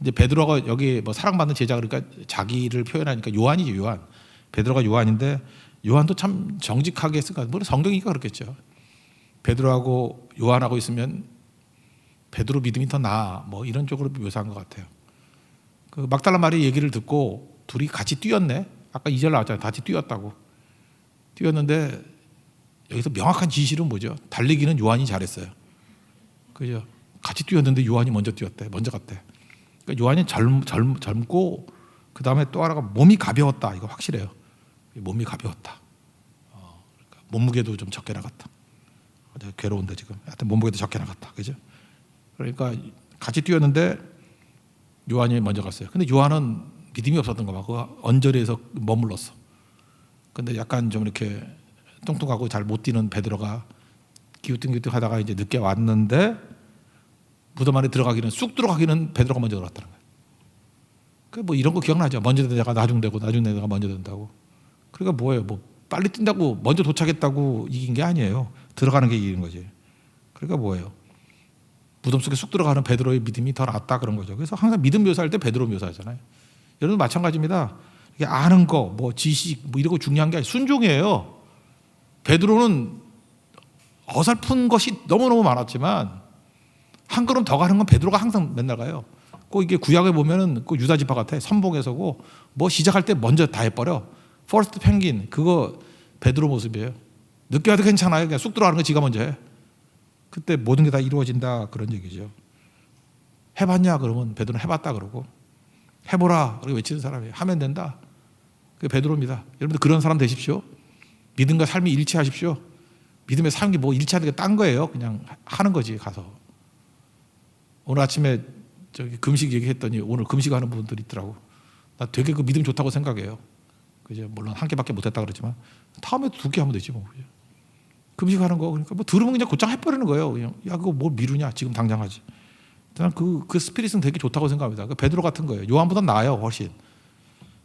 S1: 이제 베드로가 여기 뭐 사랑받는 제자 그러니까 자기를 표현하니까 요한이죠. 요한. 베드로가 요한인데 요한도 참 정직하게 했을까? 물론 성경이니까 그렇겠죠. 베드로하고 요한하고 있으면 베드로 믿음이 더 나아. 뭐 이런 쪽으로 묘사한 것 같아요. 그 막달라 마리아 얘기를 듣고 둘이 같이 뛰었네. 아까 2절 나왔잖아요. 같이 뛰었다고. 뛰었는데 여기서 명확한 진실은 뭐죠? 달리기는 요한이 잘했어요. 그죠? 같이 뛰었는데 요한이 먼저 뛰었대. 먼저 갔대. 그러니까 요한이 젊고 그 다음에 또 하나가 몸이 가벼웠다. 이거 확실해요. 몸이 가벼웠다. 그러니까 몸무게도 좀 적게 나갔다. 괴로운데 지금. 하여튼 몸무게도 적게 나갔다. 그죠? 그러니까 같이 뛰었는데 요한이 먼저 갔어요. 근데 요한은 믿음이 없었던 거 봐. 그 언저리에서 머물렀어. 근데 약간 좀 이렇게 뚱뚱하고 잘 못 뛰는 베드로가 기우뚱기우뚱 하다가 이제 늦게 왔는데 무덤 안에 들어가기는 쑥 들어가기는 베드로가 먼저 들어갔다는 거예요. 그 뭐 이런 거 기억나죠? 먼저 된 자가 나중되고 나중 된 자가 먼저 된다고. 그러니까 뭐예요? 뭐 빨리 뛴다고 먼저 도착했다고 이긴 게 아니에요. 들어가는 게 이기는 거지. 그러니까 뭐예요? 무덤 속에 쑥 들어가는 베드로의 믿음이 더 낫다 그런 거죠. 그래서 항상 믿음 묘사할 때 베드로 묘사하잖아요. 여러분 마찬가지입니다. 이게 아는 거, 뭐 지식, 뭐 이런 거 중요한 게 아니라 순종이에요. 베드로는 어설픈 것이 너무너무 많았지만 한 걸음 더 가는 건 베드로가 항상 맨날 가요. 꼭 이게 구약에 보면은 꼭 유다 지파 같아. 선봉에서고 뭐 시작할 때 먼저 다 해버려. 퍼스트 펭귄 그거 베드로 모습이에요. 늦게 와도 괜찮아요. 그냥 쑥 들어가는 거 지가 먼저 해. 그때 모든 게 다 이루어진다 그런 얘기죠. 해봤냐 그러면 베드로는 해봤다 그러고 해보라 그렇게 외치는 사람이에요. 하면 된다. 그게 베드로입니다. 여러분들 그런 사람 되십시오. 믿음과 삶이 일치하십시오. 믿음의 삶이 뭐 일치하는 게 딴 거예요. 그냥 하는 거지 가서. 오늘 아침에 저기 금식 얘기했더니 오늘 금식하는 분들이 있더라고. 나 되게 그 믿음 좋다고 생각해요. 그죠? 물론 한 개밖에 못했다 그랬지만 다음에 두 개 하면 되지 뭐. 금식하는 거 그러니까 뭐 들으면 그냥 곧장 해버리는 거예요. 그냥 야 그거 뭘 미루냐 지금 당장 하지. 저는 그 스피릿은 되게 좋다고 생각합니다. 그 베드로 같은 거예요. 요한보다 나아요 훨씬.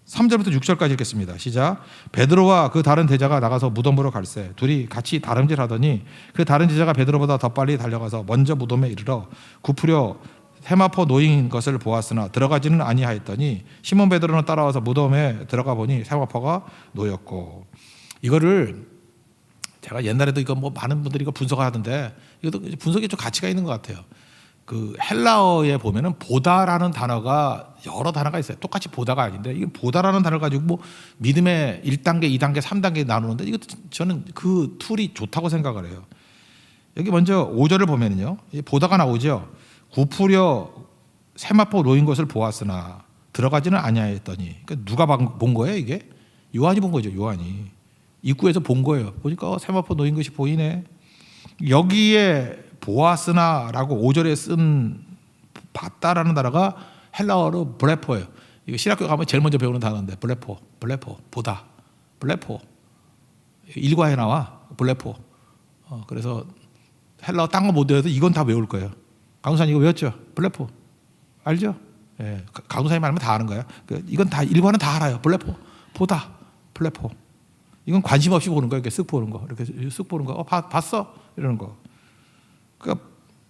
S1: 3절부터 6절까지 읽겠습니다. 시작. 베드로와 그 다른 제자가 나가서 무덤으로 갈새 둘이 같이 다름질하더니 그 다른 제자가 베드로보다 더 빨리 달려가서 먼저 무덤에 이르러 굽으려 세마포 놓인 것을 보았으나 들어가지는 아니하였더니 시몬 베드로는 따라와서 무덤에 들어가 보니 세마포가 놓였고. 이거를 제가 옛날에도 이거 뭐 많은 분들이 이거 분석하던데 이것도 분석이 좀 가치가 있는 것 같아요. 그 헬라어에 보면은 보다라는 단어가 여러 단어가 있어요. 똑같이 보다가 아닌데 이게 보다라는 단어를 가지고 뭐 믿음의 1단계, 2단계, 3단계 나누는데 이것도 저는 그 툴이 좋다고 생각을 해요. 여기 먼저 5절을 보면은요. 보다가 나오죠. 굽으려 세마포 놓인 것을 보았으나 들어가지는 아니하였더니 그러니까 누가 본 거예요 이게? 요한이 본 거죠. 요한이. 입구에서 본 거예요. 보니까 세마포 놓인 것이 보이네. 여기에 보았으나라고 5절에 쓴 봤다라는 단어가 헬라어로 블레포예요. 이거 신학교 가면 제일 먼저 배우는 단어인데 블레포, 보다, 블레포. 일과에 나와 블레포. 그래서 헬라어 딴 거 못 외워도 이건 다 외울 거예요. 강우산 이거 외웠죠? 블레포 알죠? 예, 강우산이 말하면 다 아는 거예요. 이건 다 일과는 다 알아요. 블레포, 보다, 블레포. 이건 관심 없이 보는 거예요. 이렇게 쓱 보는 거, 이렇게 쓱 보는 거. 봤어? 이러는 거. 그러니까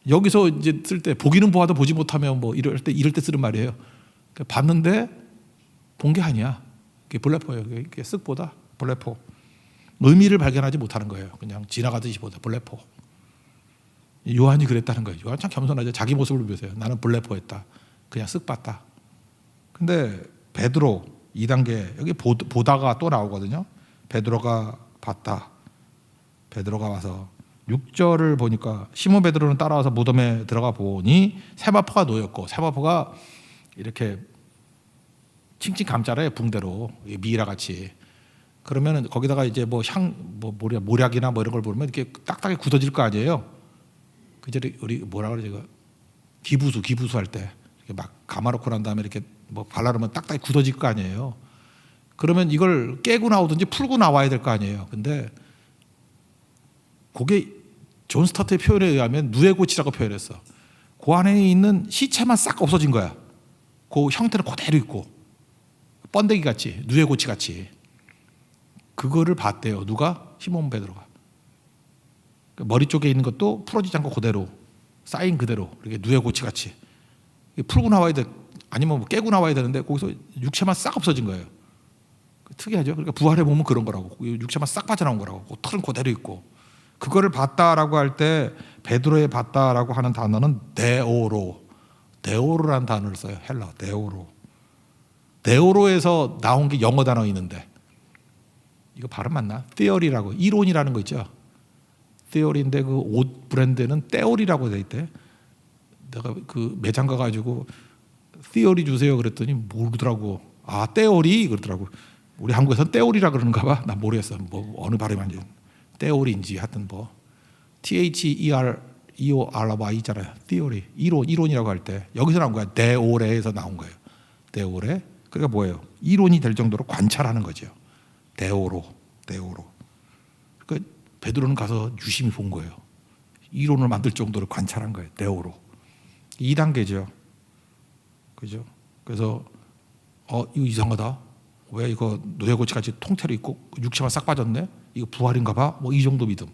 S1: 여기서 이제 쓸 때 보기는 보아도 보지 못하면 뭐 이럴 때 쓰는 말이에요. 그러니까 봤는데 본 게 아니야. 이게 블레포예요. 이렇게 쓱 보다 블레포. 의미를 발견하지 못하는 거예요. 그냥 지나가듯이 보다 블레포. 요한이 그랬다는 거예요. 요한 참 겸손하죠. 자기 모습을 보세요. 나는 블레포했다. 그냥 쓱 봤다. 근데 베드로 2단계 여기 보다가 또 나오거든요. 베드로가 봤다. 베드로가 와서 6절을 보니까 시몬 베드로는 따라와서 무덤에 들어가 보니 세마포가 놓였고 세마포가 이렇게 칭칭 감자래요. 붕대로 미이라 같이. 그러면 거기다가 이제 모략이나 뭐 이런 걸 보면 이렇게 딱딱하게 굳어질 거 아니에요. 그저 우리 뭐라 그러지? 기부수 할 때 이렇게 막 감아놓고 난 다음에 이렇게 뭐 발라놓으면 딱딱하게 굳어질 거 아니에요. 그러면 이걸 깨고 나오든지 풀고 나와야 될 거 아니에요. 근데 그게 존 스타트의 표현에 의하면 누에고치라고 표현했어. 그 안에 있는 시체만 싹 없어진 거야. 그 형태는 그대로 있고 번데기 같이 누에고치 같이. 그거를 봤대요. 누가? 시몬 베드로가. 머리 쪽에 있는 것도 풀어지지 않고 그대로 쌓인 그대로 이렇게 누에고치 같이 풀고 나와야 돼. 아니면 뭐 깨고 나와야 되는데 거기서 육체만 싹 없어진 거예요. 특이하죠. 그러니까 부활해 보면 그런 거라고. 육체만 싹 빠져나온 거라고. 털은 그대로 있고. 그거를 봤다라고 할 때 베드로의 봤다라고 하는 단어는 데오로라는 단어를 써요. 헬라 데오로. 데오로에서 나온 게 영어 단어 있는데 이거 발음 맞나? theory라고 이론이라는 거 있죠. theory인데 그 옷 브랜드는 떼오리라고 돼 있대. 내가 그 매장 가가지고 theory 주세요 그랬더니 모르더라고. 아 떼오리 그러더라고. 우리 한국에서는 떼오리라 그러는가 봐. 나 모르겠어. 뭐 어느 발음인지. 떼오리인지 하여튼 뭐 theory 있잖아요. theory 이론이라고 할 때 여기서 나온 거야. 데오레에서 나온 거예요. 데오레. 그러니까 뭐예요? 이론이 될 정도로 관찰하는 거죠. 데오로. 그러니까 베드로는 가서 유심히 본 거예요. 이론을 만들 정도로 관찰한 거예요. 데오로. 2단계죠. 그죠? 그래서 이거 이상하다. 왜 이거 노래고치같이 통째로 있고 육체만 싹 빠졌네? 이거 부활인가 봐? 뭐 이 정도 믿음.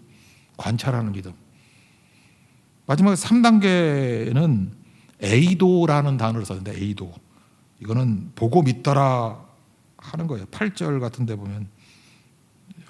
S1: 관찰하는 믿음. 마지막에 3단계는 에이도라는 단어를 썼는데 에이도. 이거는 보고 믿더라 하는 거예요. 8절 같은 데 보면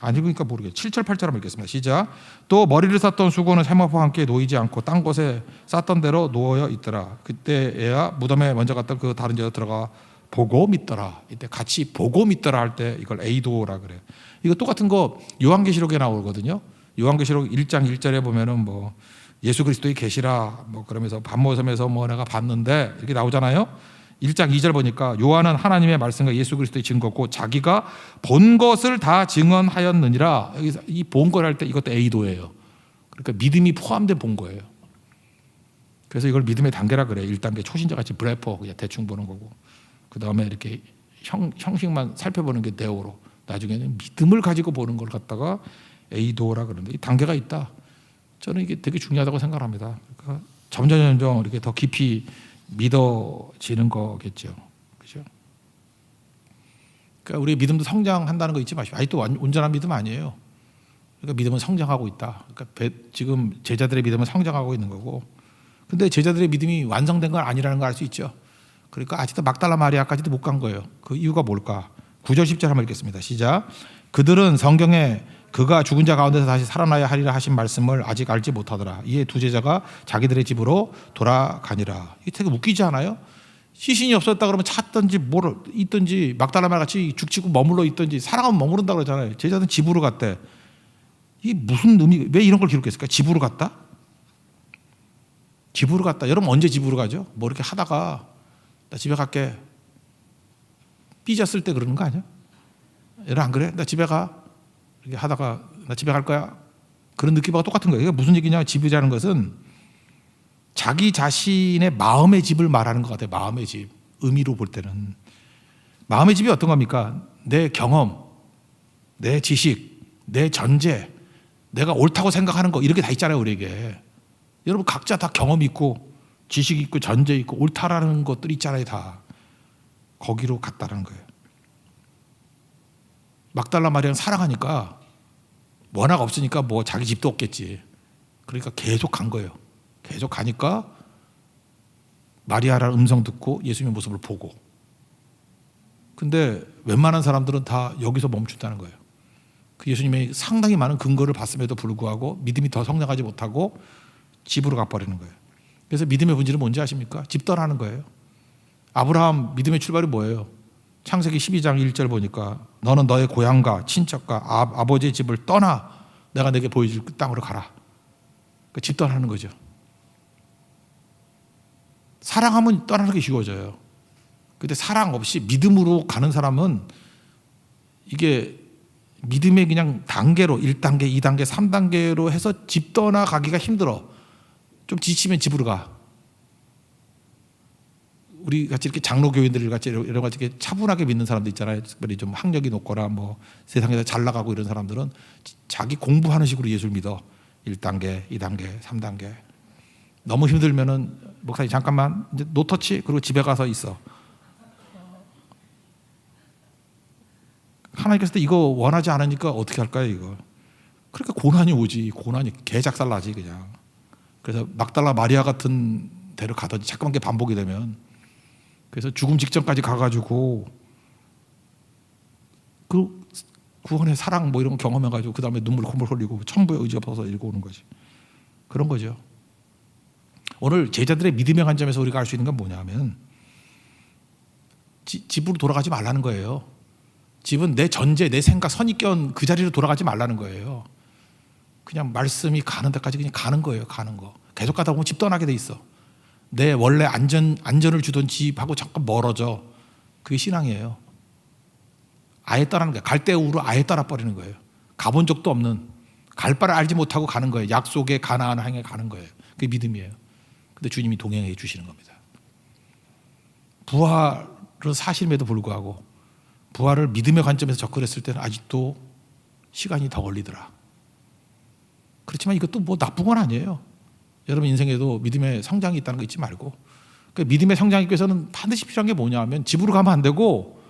S1: 안 읽으니까 모르겠어요. 7절 8절 한번 읽겠습니다. 시작. 또 머리를 쌌던 수고는 세마포와 함께 놓이지 않고 딴 곳에 쌌던 대로 놓여 있더라. 그때야 무덤에 먼저 갔던 그 다른 여자 들어가 보고 믿더라. 이때 같이 보고 믿더라 할 때 이걸 에이도라 그래요. 이거 똑같은 거 요한계시록에 나오거든요. 요한계시록 1장 1절에 보면은 뭐 예수 그리스도의 계시라 뭐 그러면서 반모섬에서 뭐 내가 봤는데 이렇게 나오잖아요. 1장 2절 보니까 요한은 하나님의 말씀과 예수 그리스도의 증거고 자기가 본 것을 다 증언하였느니라. 여기서 이 본 걸 할 때 이것도 에이도예요. 그러니까 믿음이 포함된 본 거예요. 그래서 이걸 믿음의 단계라 그래요. 1단계 초신자같이 브레퍼 그냥 대충 보는 거고 그 다음에 이렇게 형식만 살펴보는 게 네오로 나중에는 믿음을 가지고 보는 걸 갖다가 에이도라 그러는데 이 단계가 있다. 저는 이게 되게 중요하다고 생각합니다. 그러니까 점점 이렇게 더 깊이 믿어지는 거겠죠. 그죠? 그러니까 우리 믿음도 성장한다는 거 잊지 마시고 아직도 온전한 믿음 아니에요. 그러니까 믿음은 성장하고 있다. 그러니까 지금 제자들의 믿음은 성장하고 있는 거고 근데 제자들의 믿음이 완성된 건 아니라는 걸 알 수 있죠. 그러니까 아직도 막달라 마리아까지도 못 간 거예요. 그 이유가 뭘까? 9절 10절 한번 읽겠습니다. 시작. 그들은 성경에 그가 죽은 자 가운데서 다시 살아나야 하리라 하신 말씀을 아직 알지 못하더라. 이에 두 제자가 자기들의 집으로 돌아가니라. 이게 되게 웃기지 않아요? 시신이 없었다 그러면 찾든지 뭘 있든지 막달라 마리아 같이 죽치고 머물러 있든지 사랑하면 머무른다 그러잖아요. 제자들은 집으로 갔대. 이게 무슨 의미? 왜 이런 걸 기록했을까? 집으로 갔다? 집으로 갔다. 여러분 언제 집으로 가죠? 뭐 이렇게 하다가 나 집에 갈게. 삐졌을 때 그러는 거 아니야? 여러분 안 그래? 나 집에 가. 이렇게 하다가 나 집에 갈 거야. 그런 느낌하고 똑같은 거예요. 이게 무슨 얘기냐? 집이라는 것은 자기 자신의 마음의 집을 말하는 것 같아요. 마음의 집. 의미로 볼 때는. 마음의 집이 어떤 겁니까? 내 경험, 내 지식, 내 전제, 내가 옳다고 생각하는 거 이렇게 다 있잖아요. 우리에게. 여러분 각자 다 경험이 있고 지식이 있고 전제 있고 옳다라는 것들이 있잖아요. 다. 거기로 갔다는 거예요. 막달라 마리아는 사랑하니까 워낙 없으니까 뭐 자기 집도 없겠지. 그러니까 계속 간 거예요. 계속 가니까 마리아라는 음성 듣고 예수님의 모습을 보고. 근데 웬만한 사람들은 다 여기서 멈춘다는 거예요. 그 예수님의 상당히 많은 근거를 봤음에도 불구하고 믿음이 더 성장하지 못하고 집으로 가버리는 거예요. 그래서 믿음의 본질은 뭔지 아십니까? 집 떠나는 거예요. 아브라함 믿음의 출발이 뭐예요? 창세기 12장 1절 보니까 너는 너의 고향과 친척과 아버지의 집을 떠나 내가 내게 보여줄 그 땅으로 가라. 그 집 떠나는 거죠. 사랑하면 떠나는 게 쉬워져요. 근데 사랑 없이 믿음으로 가는 사람은 이게 믿음의 그냥 단계로 1단계, 2단계, 3단계로 해서 집 떠나가기가 힘들어. 좀 지치면 집으로 가. 우리 같이 이렇게 장로교인들 같이 이런 같이 이렇게 차분하게 믿는 사람들 있잖아요. 특별히 좀 학력이 높거나 뭐 세상에서 잘 나가고 이런 사람들은 자기 공부하는 식으로 예수를 믿어. 1단계, 2단계, 3단계. 너무 힘들면은 목사님 잠깐만 이제 노터치 그리고 집에 가서 있어. 하나님께서 이거 원하지 않으니까 어떻게 할까요 이거? 그러니까 고난이 오지. 고난이 개작살 나지 그냥. 그래서 막달라 마리아 같은 데로 가든지 자꾸만 게 반복이 되면 그래서 죽음 직전까지 가가지고 그 구원의 사랑 뭐 이런 거 경험해가지고 그 다음에 눈물 콧물 흘리고 천부의 의지가 벗어서 읽고 오는 거지. 그런 거죠. 오늘 제자들의 믿음의 관점에서 우리가 알 수 있는 건 뭐냐면 집으로 돌아가지 말라는 거예요. 집은 내 전제, 내 생각, 선입견 그 자리로 돌아가지 말라는 거예요. 그냥 말씀이 가는 데까지 그냥 가는 거예요. 가는 거. 계속 가다 보면 집 떠나게 돼 있어. 내 원래 안전을 주던 집하고 잠깐 멀어져. 그게 신앙이에요. 아예 떠나는 거예요. 갈대우로 아예 떠나버리는 거예요. 가본 적도 없는, 갈 바를 알지 못하고 가는 거예요. 약속의 가나안 향해 가는 거예요. 그게 믿음이에요. 근데 주님이 동행해 주시는 겁니다. 부활은 사실임에도 불구하고 부활을 믿음의 관점에서 접근했을 때는 아직도 시간이 더 걸리더라. 그렇지만 이것도 뭐 나쁜 건 아니에요. 여러분 인생에도 믿음의 성장이 있다는 거 잊지 말고 그러니까 믿음의 성장하기 위해서는 반드시 필요한 게 뭐냐 하면 집으로 가면 안 되고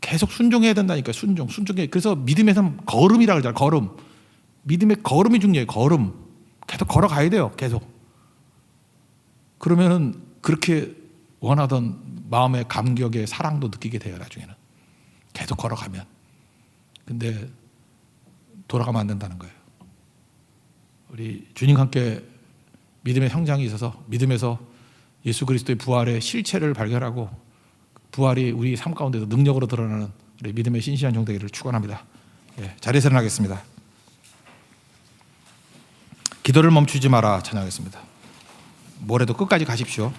S1: 계속 순종해야 된다니까요. 순종해. 그래서 믿음에서는 걸음이라고 그러잖아요. 걸음. 믿음의 걸음이 중요해요. 걸음. 계속 걸어가야 돼요. 계속. 그러면은 그렇게 원하던 마음의 감격의 사랑도 느끼게 돼요. 나중에는. 계속 걸어가면. 근데 돌아가면 안 된다는 거예요. 우리 주님과 함께 믿음의 성장이 있어서 믿음에서 예수 그리스도의 부활의 실체를 발견하고 부활이 우리 삶 가운데서 능력으로 드러나는 우리 믿음의 신실한 종 되기를 축원합니다. 예, 자리에서 일어나겠습니다. 기도를 멈추지 마라 찬양하겠습니다. 모레도 끝까지 가십시오.